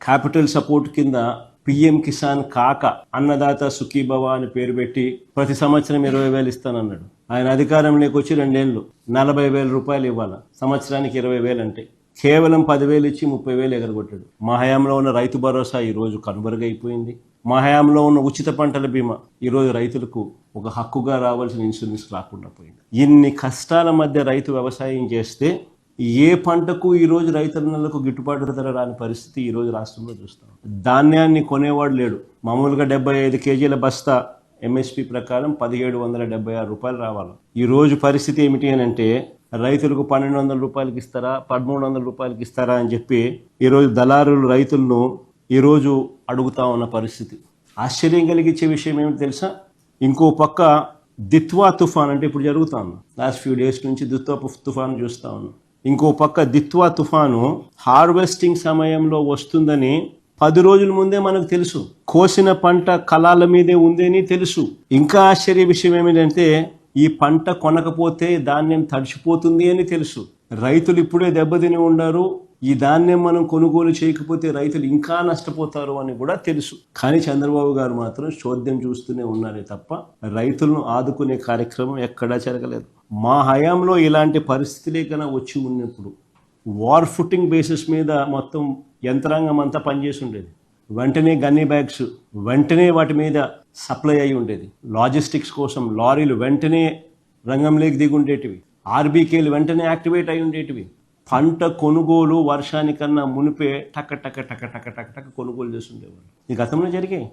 Capital support కింద PM Kisan కాక అన్నదాత సుఖీభవ అని పేరు పెట్టి ప్రతి సంవత్సరం 20,000 ఇస్తానన్నాడు. ఆయన అధికారంలోకి వచ్చి 2 ఏళ్ళు 40,000 రూపాయలు ఇవ్వాలి, సంవత్సరానికి 20,000 అంటే కేవలం 10,000 ఇచ్చి 30,000 ఎగరగొట్టాడు. మా హయాంలో ఉన్న రైతు భరోసా ఈరోజు కనుమరుగైపోయింది. మా హయాంలో ఉన్న ఉచిత పంటల బీమా ఈరోజు రైతులకు ఒక హక్కుగా రావాల్సిన ఇన్సూరెన్స్ రాకుండా పోయింది. ఇన్ని కష్టాల మధ్య రైతు వ్యవసాయం చేస్తే ఏ పంటకు ఈరోజు రైతన్నలకు గిట్టుబాటు ధర రాని పరిస్థితి ఈరోజు రాష్ట్రంలో చూస్తాం. ధాన్యాన్ని కొనేవాడు లేడు. మామూలుగా 75 కేజీల బస్తా ఎంఎస్పి ప్రకారం 1,776 రూపాయలు రావాలి. ఈరోజు పరిస్థితి ఏమిటి అని అంటే రైతులకు 1,200 రూపాయలకి ఇస్తారా, 1,300 రూపాయలకి ఇస్తారా అని చెప్పి ఈరోజు దళారులు రైతులను ఈరోజు అడుగుతా ఉన్న పరిస్థితి. ఆశ్చర్యం కలిగించే విషయం ఏమిటి తెలుసా? ఇంకో పక్క దిత్వా తుఫాన్ అంటే ఇప్పుడు జరుగుతా ఉంది. లాస్ట్ ఫ్యూ డేస్ నుంచి దిత్వా తుఫాన్ చూస్తా ఉన్నాం. ఇంకో పక్క దిత్వా తుఫాను హార్వెస్టింగ్ సమయంలో వస్తుందని 10 రోజుల ముందే మనకు తెలుసు. కోసిన పంట కళాల మీదే ఉందని తెలుసు. ఇంకా ఆశ్చర్య విషయం ఏమిటంటే ఈ పంట కొనకపోతే ధాన్యం తడిచిపోతుంది అని తెలుసు. రైతులు ఇప్పుడే దెబ్బతిని ఉండారు. ఈ ధాన్యం మనం కొనుగోలు చేయకపోతే రైతులు ఇంకా నష్టపోతారు అని కూడా తెలుసు. కానీ చంద్రబాబు గారు మాత్రం చోద్యం చూస్తూనే ఉన్నారే తప్ప రైతులను ఆదుకునే కార్యక్రమం ఎక్కడా జరగలేదు. మా హయాంలో ఇలాంటి పరిస్థితులే కన్నా వచ్చి ఉన్నప్పుడు వార్ ఫుటింగ్ బేసిస్ మీద మొత్తం యంత్రాంగం అంతా పనిచేసి ఉండేది. వెంటనే గన్నీ బ్యాగ్స్ వెంటనే వాటి మీద సప్లై అయి ఉండేది. లాజిస్టిక్స్ కోసం లారీలు వెంటనే రంగంలోకి దిగి ఉండేటివి. ఆర్బీకేలు వెంటనే యాక్టివేట్ అయి ఉండేటివి. పంట కొనుగోలు వర్షానికన్నా మునిపే టక టక టక టక టక టక కొనుగోలు చేస్తుండేవాళ్ళు. ఈ గతంలో జరిగాయి.